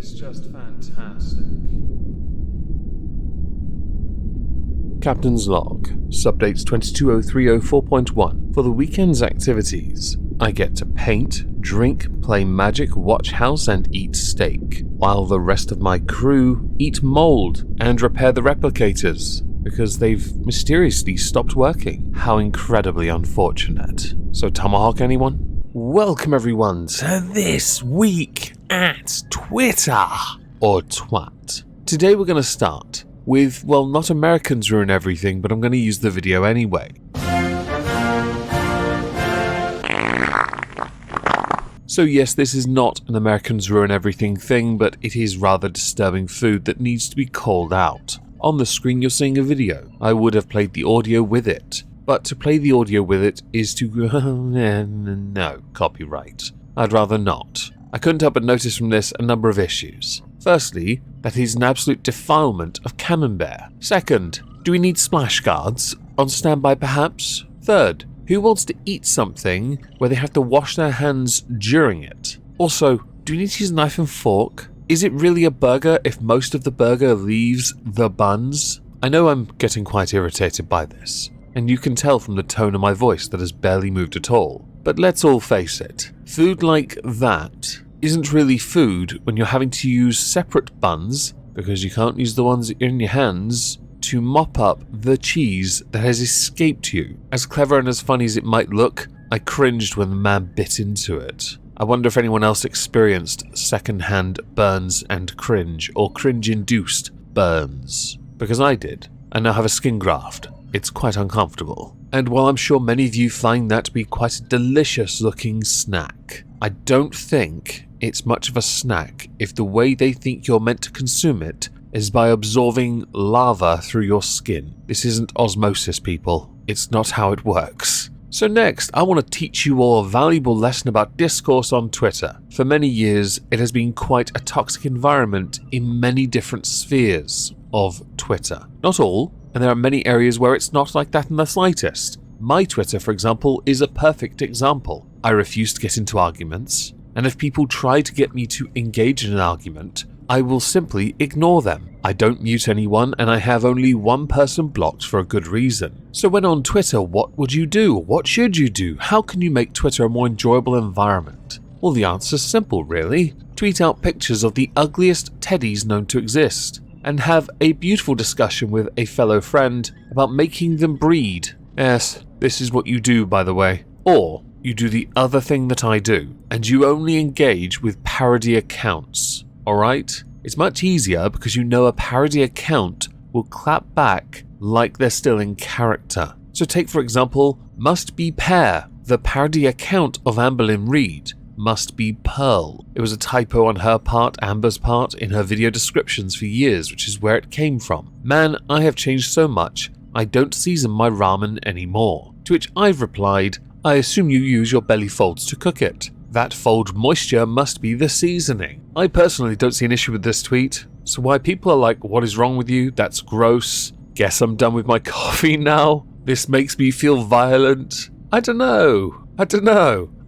is just fantastic. Captain's Log, Subdates 220304.1. For the weekend's activities, I get to paint, drink, play Magic, watch House, and eat steak, while the rest of my crew eat mold and repair the replicators, because they've mysteriously stopped working. How incredibly unfortunate. So Tomahawk anyone? Welcome everyone to This Week at Twitter, or Twat. Today we're going to start with, well, not Americans Ruin Everything, but I'm going to use the video anyway. So yes, this is not an Americans Ruin Everything thing, but it is rather disturbing food that needs to be called out. On the screen you're seeing a video. I would have played the audio with it, but to play the audio with it is to... no, copyright. I'd rather not. I couldn't help but notice from this a number of issues. Firstly, that is an absolute defilement of Camembert. Second, do we need splash guards? On standby perhaps? Third, who wants to eat something where they have to wash their hands during it? Also, do we need to use a knife and fork? Is it really a burger if most of the burger leaves the buns? I know I'm getting quite irritated by this, and you can tell from the tone of my voice that has barely moved at all. But let's all face it, food like that isn't really food when you're having to use separate buns, because you can't use the ones in your hands, to mop up the cheese that has escaped you. As clever and as funny as it might look, I cringed when the man bit into it. I wonder if anyone else experienced second-hand burns and cringe, or cringe-induced burns. Because I did. I now have a skin graft. It's quite uncomfortable. And while I'm sure many of you find that to be quite a delicious-looking snack, I don't think it's much of a snack if the way they think you're meant to consume it is by absorbing lava through your skin. This isn't osmosis, people. It's not how it works. So next, I want to teach you all a valuable lesson about discourse on Twitter. For many years, it has been quite a toxic environment in many different spheres of Twitter. Not all, and there are many areas where it's not like that in the slightest. My Twitter, for example, is a perfect example. I refuse to get into arguments, and if people try to get me to engage in an argument, I will simply ignore them. I don't mute anyone, and I have only one person blocked for a good reason. So when on Twitter, what would you do? What should you do? How can you make Twitter a more enjoyable environment? Well, the answer's simple, really. Tweet out pictures of the ugliest teddies known to exist, and have a beautiful discussion with a fellow friend about making them breed. Yes, this is what you do, by the way. Or you do the other thing that I do, and you only engage with parody accounts. Alright? It's much easier because you know a parody account will clap back like they're still in character. So take for example, Must Be Pear, the parody account of Amberlynn Reid. Must Be Pearl. It was a typo on her part, Amber's part, in her video descriptions for years, which is where it came from. Man, I have changed so much, I don't season my ramen anymore. To which I've replied, I assume you use your belly folds to cook it. That fold moisture must be the seasoning. I personally don't see an issue with this tweet, so why people are like, what is wrong with you? That's gross. Guess I'm done with my coffee now. This makes me feel violent. I don't know.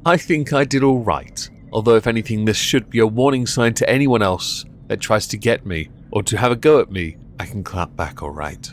I think I did alright. Although if anything, this should be a warning sign to anyone else that tries to get me, or to have a go at me. I can clap back alright.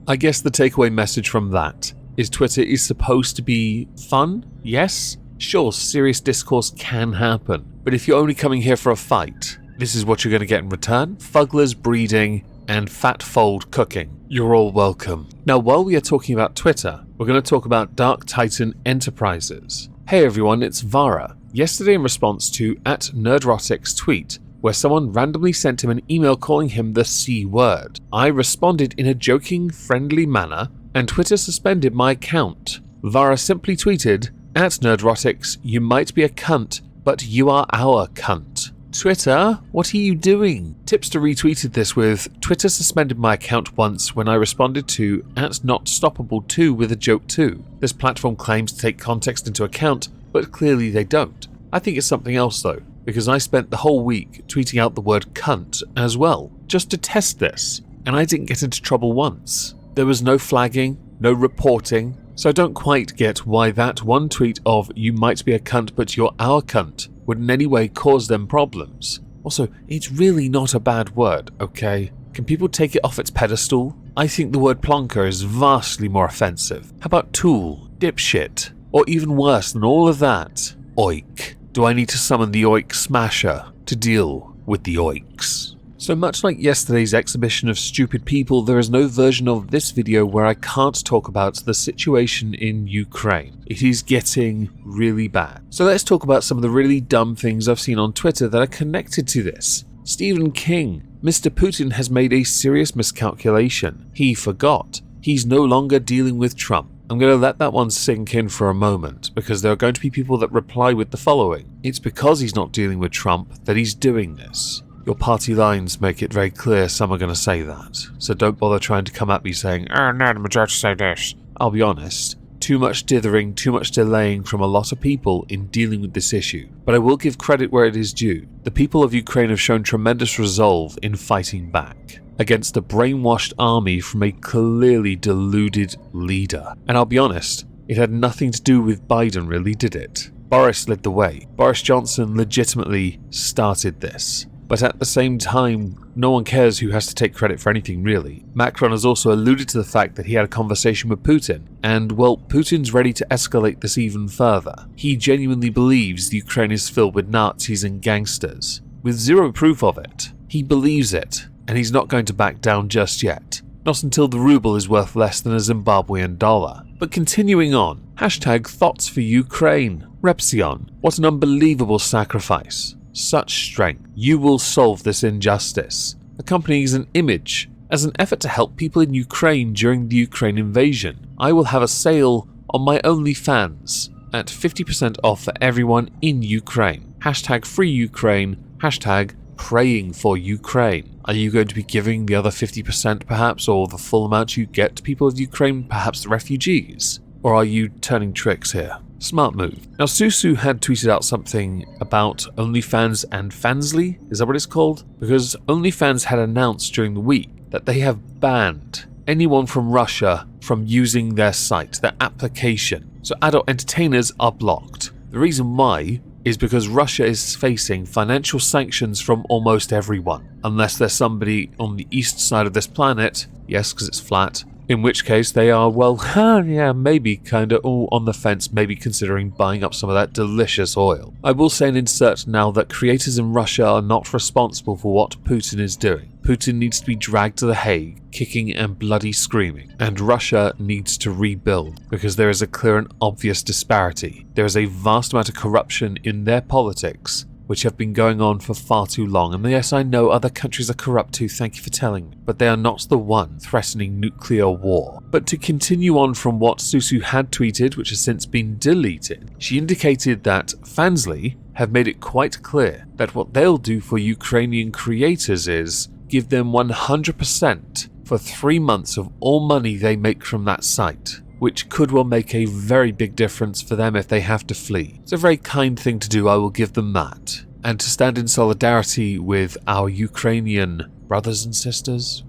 I guess the takeaway message from that is Twitter is supposed to be fun, yes? Sure, serious discourse can happen, but if you're only coming here for a fight, this is what you're going to get in return: fugglers breeding and fat fold cooking. You're all welcome. Now, while we are talking about Twitter, we're going to talk about Dark Titan Enterprises. Hey everyone, it's Vara. Yesterday, in response to @NerdRotic's tweet, where someone randomly sent him an email calling him the C word, I responded in a joking, friendly manner, and Twitter suspended my account. Vara simply tweeted, @NerdRotics, you might be a cunt, but you are our cunt. Twitter, what are you doing? Tipster retweeted this with, Twitter suspended my account once when I responded to @NotStoppable2 with a joke too. This platform claims to take context into account, but clearly they don't. I think it's something else though, because I spent the whole week tweeting out the word cunt as well, just to test this, and I didn't get into trouble once. There was no flagging, no reporting, so I don't quite get why that one tweet of you might be a cunt but you're our cunt would in any way cause them problems. Also, it's really not a bad word, okay? Can people take it off its pedestal? I think the word plonker is vastly more offensive. How about tool, dipshit, or even worse than all of that, oik? Do I need to summon the oik smasher to deal with the oiks? So much like yesterday's exhibition of stupid people, there is no version of this video where I can't talk about the situation in Ukraine. It is getting really bad. So let's talk about some of the really dumb things I've seen on Twitter that are connected to this. Stephen King. Mr. Putin has made a serious miscalculation. He forgot. He's no longer dealing with Trump. I'm going to let that one sink in for a moment, because there are going to be people that reply with the following. It's because he's not dealing with Trump that he's doing this. Your party lines make it very clear some are going to say that, so don't bother trying to come at me saying, "Oh no, the majority say this." I'll be honest, too much dithering, too much delaying from a lot of people in dealing with this issue. But I will give credit where it is due. The people of Ukraine have shown tremendous resolve in fighting back against a brainwashed army from a clearly deluded leader. And I'll be honest, it had nothing to do with Biden really, did it? Boris led the way. Boris Johnson legitimately started this. But at the same time, no one cares who has to take credit for anything really. Macron has also alluded to the fact that he had a conversation with Putin, and well, Putin's ready to escalate this even further. He genuinely believes the Ukraine is filled with Nazis and gangsters, with zero proof of it. He believes it, and he's not going to back down just yet. Not until the ruble is worth less than a Zimbabwean dollar. But continuing on, hashtag thoughts for Ukraine. Repsion, what an unbelievable sacrifice. Such strength. You will solve this injustice. Accompanying an image as an effort to help people in Ukraine during the Ukraine invasion. I will have a sale on my OnlyFans at 50% off for everyone in Ukraine. Hashtag free Ukraine. Hashtag praying for Ukraine. Are you going to be giving the other 50% perhaps, or the full amount you get to people of Ukraine, perhaps the refugees? Or are you turning tricks here? Smart move. Now, Susu had tweeted out something about OnlyFans and Fansly, is that what it's called? Because OnlyFans had announced during the week that they have banned anyone from Russia from using their site, their application. So adult entertainers are blocked. The reason why is because Russia is facing financial sanctions from almost everyone, unless there's somebody on the east side of this planet, yes, because it's flat, in which case they are, well, yeah, maybe kinda on the fence, maybe considering buying up some of that delicious oil. I will say and insert now that creators in Russia are not responsible for what Putin is doing. Putin needs to be dragged to The Hague, kicking and bloody screaming. And Russia needs to rebuild, because there is a clear and obvious disparity. There is a vast amount of corruption in their politics, which have been going on for far too long. And yes, I know other countries are corrupt too, thank you for telling me. But they are not the one threatening nuclear war. But to continue on from what Susu had tweeted, which has since been deleted, she indicated that Fansly have made it quite clear that what they'll do for Ukrainian creators is give them 100% for 3 months of all money they make from that site, which could well make a very big difference for them if they have to flee. It's a very kind thing to do, I will give them that. And to stand in solidarity with our Ukrainian brothers and sisters,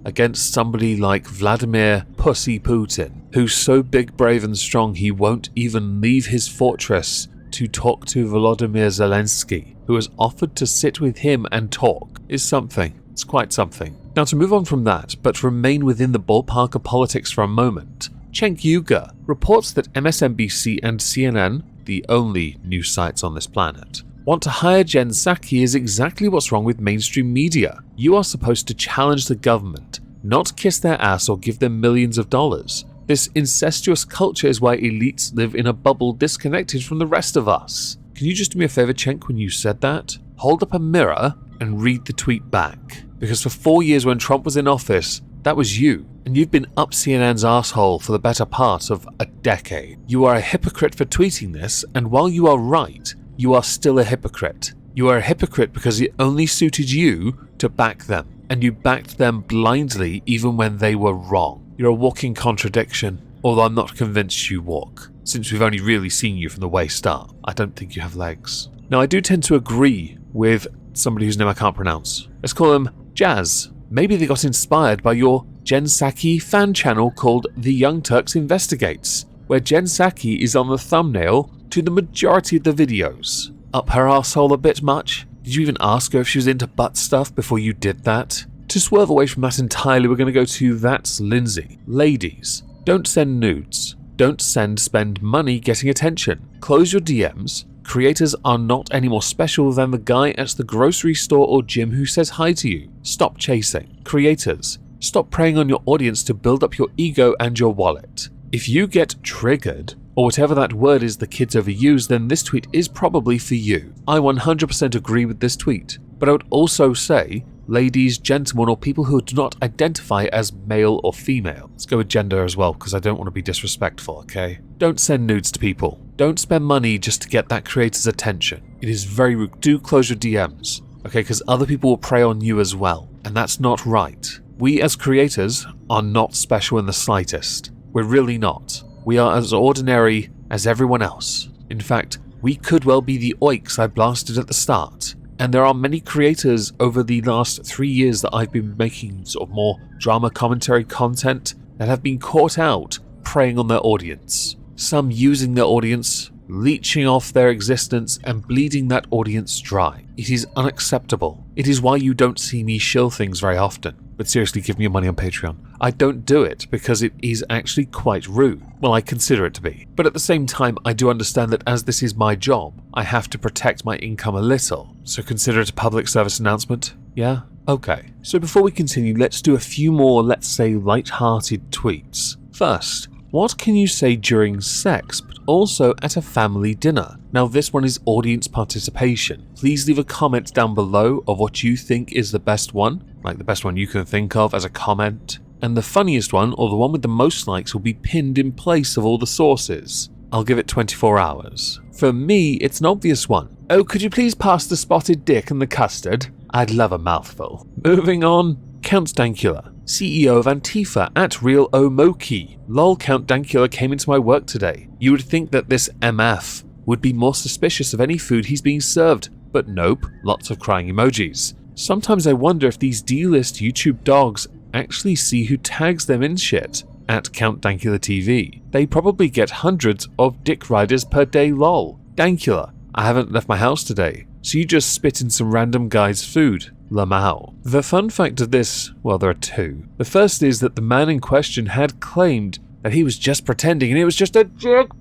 against somebody like Vladimir Pussy Putin, who's so big, brave and strong he won't even leave his fortress to talk to Volodymyr Zelensky, who has offered to sit with him and talk, is something. It's quite something. Now, to move on from that, but remain within the ballpark of politics for a moment, Cenk Uygur reports that MSNBC and CNN, the only news sites on this planet, want to hire Jen Psaki is exactly what's wrong with mainstream media. You are supposed to challenge the government, not kiss their ass or give them millions of dollars. This incestuous culture is why elites live in a bubble disconnected from the rest of us. Can you just do me a favor, Cenk, when you said that? Hold up a mirror and read the tweet back. Because for 4 years when Trump was in office, that was you. And you've been up CNN's asshole for the better part of a decade. You are a hypocrite for tweeting this, and while you are right, you are still a hypocrite. You are a hypocrite because it only suited you to back them. And you backed them blindly even when they were wrong. You're a walking contradiction, although I'm not convinced you walk. Since we've only really seen you from the waist up, I don't think you have legs. Now, I do tend to agree with somebody whose name I can't pronounce. Let's call him Jazz. Maybe they got inspired by your Jen Psaki fan channel called The Young Turks Investigates, where Jen Psaki is on the thumbnail to the majority of the videos. Up her arsehole a bit much? Did you even ask her if she was into butt stuff before you did that? To swerve away from that entirely, we're going to go to That's Lindsay. Ladies, don't send nudes. Don't spend money getting attention. Close your DMs. Creators are not any more special than the guy at the grocery store or gym who says hi to you. Stop chasing. Creators, stop preying on your audience to build up your ego and your wallet. If you get triggered, or whatever that word is the kids overuse, then this tweet is probably for you. I 100% agree with this tweet, but I would also say, ladies, gentlemen, or people who do not identify as male or female. Let's go with gender as well, because I don't want to be disrespectful, okay? Don't send nudes to people. Don't spend money just to get that creator's attention. It is very rude. Do close your DMs, okay? Because other people will prey on you as well, and that's not right. We as creators are not special in the slightest. We're really not. We are as ordinary as everyone else. In fact, we could well be the oiks I blasted at the start. And there are many creators over the last 3 years that I've been making sort of more drama commentary content that have been caught out preying on their audience. Some using their audience, leeching off their existence and bleeding that audience dry. It is unacceptable. It is why you don't see me shill things very often. But seriously, give me your money on Patreon. I don't do it because it is actually quite rude. Well, I consider it to be. But at the same time, I do understand that as this is my job, I have to protect my income a little. So consider it a public service announcement? Yeah? Okay. So before we continue, let's do a few more, let's say, light-hearted tweets. First, what can you say during sex, but also at a family dinner? Now this one is audience participation. Please leave a comment down below of what you think is the best one, like the best one you can think of as a comment. And the funniest one, or the one with the most likes, will be pinned in place of all the sources. I'll give it 24 hours. For me, it's an obvious one. Oh, could you please pass the spotted dick and the custard? I'd love a mouthful. Moving on, Count Dankula, CEO of Antifa at Real Omoki. Lol, Count Dankula came into my work today. You would think that this MF would be more suspicious of any food he's being served, but nope, lots of crying emojis. Sometimes I wonder if these D-list YouTube dogs actually see who tags them in shit. At Count Dankula TV. They probably get hundreds of dick riders per day, lol. Dankula, I haven't left my house today, so you just spit in some random guy's food. Lamau. The fun fact of this, well, there are two. The first is that the man in question had claimed that he was just pretending and it was just a joke,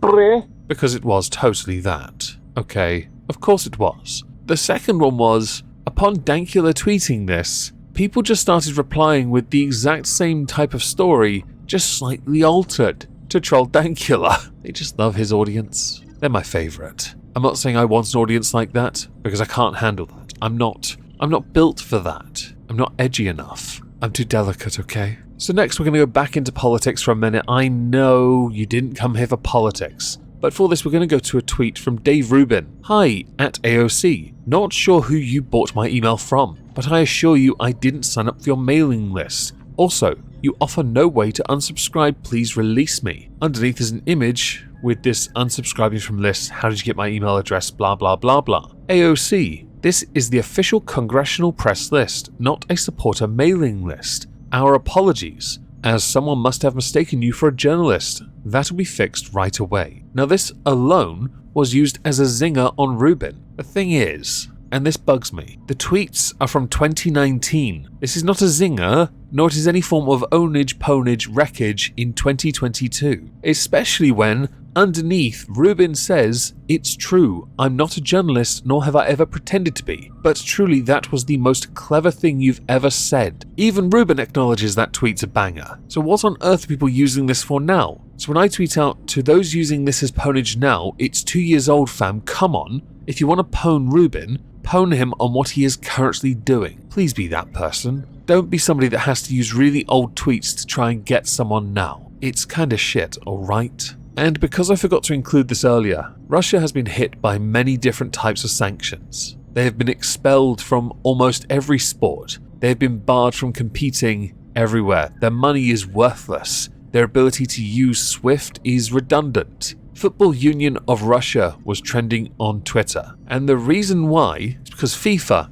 because it was totally that. Okay, of course it was. The second one was, upon Dankula tweeting this, people just started replying with the exact same type of story, just slightly altered, to troll Dankula. They just love his audience. They're my favourite. I'm not saying I want an audience like that, because I can't handle that. I'm not built for that. I'm not edgy enough. I'm too delicate, okay? So next we're going to go back into politics for a minute. I know you didn't come here for politics. But for this, we're going to go to a tweet from Dave Rubin. Hi, at AOC. Not sure who you bought my email from, but I assure you I didn't sign up for your mailing list. Also, you offer no way to unsubscribe, please release me. Underneath is an image with this unsubscribing from list, how did you get my email address, blah blah blah blah. AOC, this is the official congressional press list, not a supporter mailing list. Our apologies, as someone must have mistaken you for a journalist. That'll be fixed right away. Now this alone was used as a zinger on Rubin. The thing is, and this bugs me, the tweets are from 2019. This is not a zinger, nor it is any form of ownage, ponage, wreckage in 2022. Especially when, underneath, Rubin says, it's true, I'm not a journalist, nor have I ever pretended to be. But truly, that was the most clever thing you've ever said. Even Rubin acknowledges that tweet's a banger. So what on earth are people using this for now? So when I tweet out, to those using this as ponage now, it's 2 years old fam, come on. If you want to pwn Rubin, pwn him on what he is currently doing. Please be that person. Don't be somebody that has to use really old tweets to try and get someone now. It's kinda shit, alright? And because I forgot to include this earlier, Russia has been hit by many different types of sanctions. They have been expelled from almost every sport. They have been barred from competing everywhere. Their money is worthless. Their ability to use SWIFT is redundant. Football Union of Russia was trending on Twitter. And the reason why is because FIFA,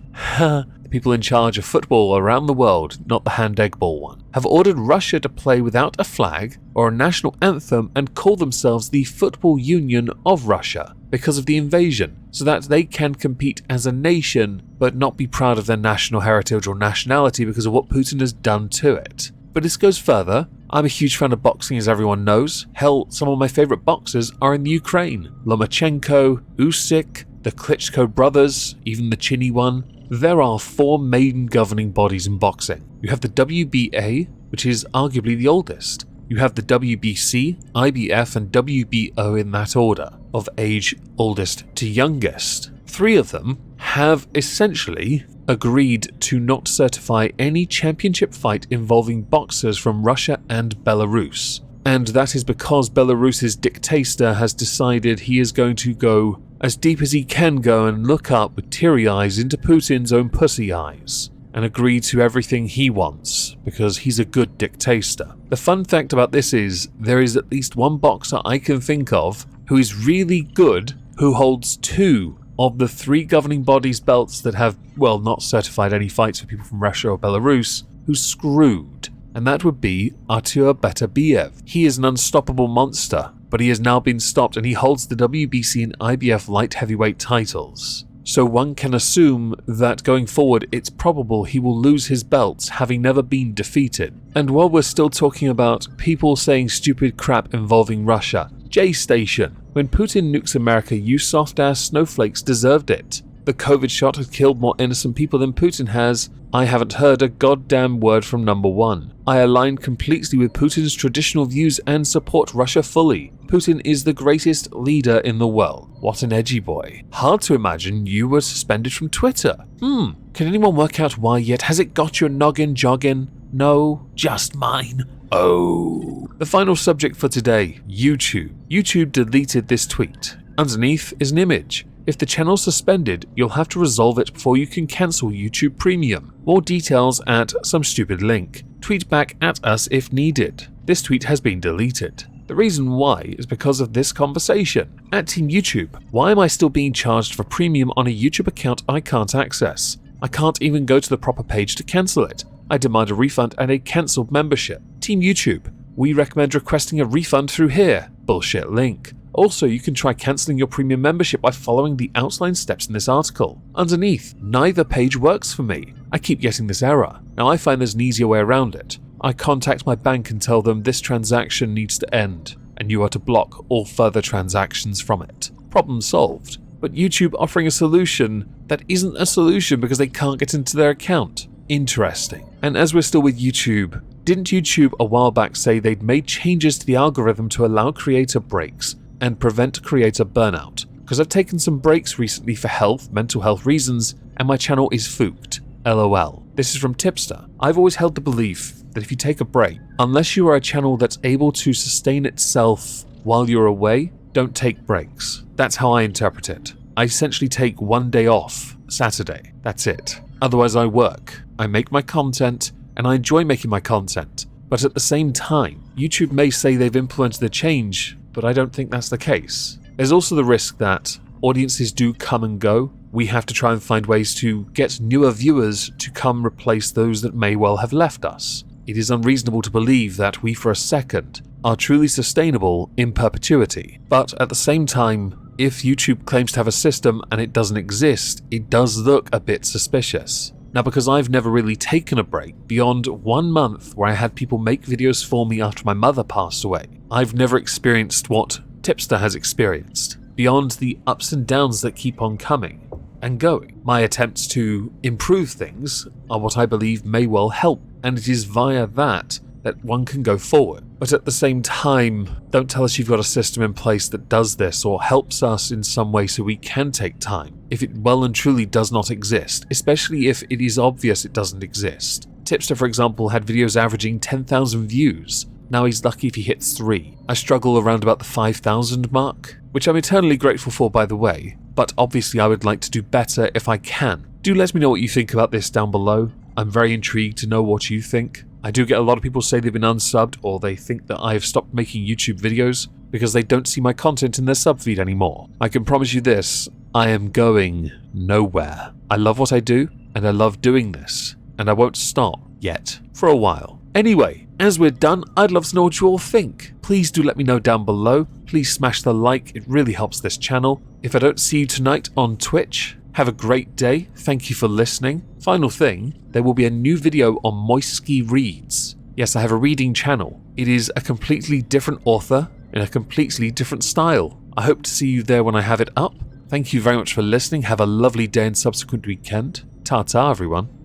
the people in charge of football around the world, not the hand egg ball one, have ordered Russia to play without a flag or a national anthem and call themselves the Football Union of Russia because of the invasion, so that they can compete as a nation but not be proud of their national heritage or nationality because of what Putin has done to it. But this goes further. I'm a huge fan of boxing, as everyone knows. Hell, some of my favourite boxers are in the Ukraine. Lomachenko, Usyk, the Klitschko brothers, even the Chinny one. There are 4 main governing bodies in boxing. You have the WBA, which is arguably the oldest. You have the WBC, IBF and WBO in that order, of age oldest to youngest. 3 of them have essentially agreed to not certify any championship fight involving boxers from Russia and Belarus. And that is because Belarus's dictator has decided he is going to go as deep as he can go and look up with teary eyes into Putin's own pussy eyes and agree to everything he wants because he's a good dictator. The fun fact about this is there is at least one boxer I can think of who is really good, who holds 2 of the 3 governing bodies belts that have, well, not certified any fights for people from Russia or Belarus, who's screwed. And that would be Artur Beterbiev. He is an unstoppable monster, but he has now been stopped and he holds the WBC and IBF light heavyweight titles. So one can assume that going forward it's probable he will lose his belts, having never been defeated. And while we're still talking about people saying stupid crap involving Russia, J-Station. When Putin nukes America, you soft-ass snowflakes deserved it. The COVID shot has killed more innocent people than Putin has. I haven't heard a goddamn word from number 1. I align completely with Putin's traditional views and support Russia fully. Putin is the greatest leader in the world. What an edgy boy. Hard to imagine you were suspended from Twitter. Can anyone work out why yet? Has it got your noggin jogging? No, just mine. Oh. The final subject for today, YouTube. YouTube deleted this tweet. Underneath is an image. If the channel's suspended, you'll have to resolve it before you can cancel YouTube Premium. More details at some stupid link. Tweet back at us if needed. This tweet has been deleted. The reason why is because of this conversation. At Team YouTube, why am I still being charged for premium on a YouTube account I can't access? I can't even go to the proper page to cancel it. I demand a refund and a cancelled membership. Team YouTube, we recommend requesting a refund through here. Bullshit link. Also, you can try cancelling your premium membership by following the outlined steps in this article. Underneath, neither page works for me. I keep getting this error. Now I find there's an easier way around it. I contact my bank and tell them this transaction needs to end, and you are to block all further transactions from it. Problem solved. But YouTube offering a solution that isn't a solution because they can't get into their account. Interesting. And as we're still with YouTube, didn't YouTube a while back say they'd made changes to the algorithm to allow creator breaks and prevent creator burnout? Because I've taken some breaks recently for mental health reasons, and my channel is fooked. LOL. This is from Tipster. I've always held the belief that if you take a break, unless you are a channel that's able to sustain itself while you're away, don't take breaks. That's how I interpret it. I essentially take one day off, Saturday. That's it. Otherwise I work. I make my content, and I enjoy making my content. But at the same time, YouTube may say they've implemented the change, but I don't think that's the case. There's also the risk that audiences do come and go. We have to try and find ways to get newer viewers to come replace those that may well have left us. It is unreasonable to believe that we for a second are truly sustainable in perpetuity. But at the same time, if YouTube claims to have a system and it doesn't exist, it does look a bit suspicious. Now, because I've never really taken a break beyond 1 month where I had people make videos for me after my mother passed away, I've never experienced what Tipster has experienced, beyond the ups and downs that keep on coming and going. My attempts to improve things are what I believe may well help, and it is via that one can go forward. But at the same time, don't tell us you've got a system in place that does this or helps us in some way so we can take time, if it well and truly does not exist, especially if it is obvious it doesn't exist. Tipster, for example, had videos averaging 10,000 views. Now he's lucky if he hits 3. I struggle around about the 5,000 mark, which I'm eternally grateful for, by the way, but obviously I would like to do better if I can. Do let me know what you think about this down below. I'm very intrigued to know what you think. I do get a lot of people say they've been unsubbed, or they think that I have stopped making YouTube videos because they don't see my content in their sub feed anymore. I can promise you this, I am going nowhere. I love what I do, and I love doing this, and I won't stop yet for a while. Anyway, as we're done, I'd love to know what you all think. Please do let me know down below. Please smash the like, it really helps this channel. If I don't see you tonight on Twitch, have a great day. Thank you for listening. Final thing, there will be a new video on Moistski Reads. Yes, I have a reading channel. It is a completely different author in a completely different style. I hope to see you there when I have it up. Thank you very much for listening. Have a lovely day and subsequent weekend. Ta-ta, everyone.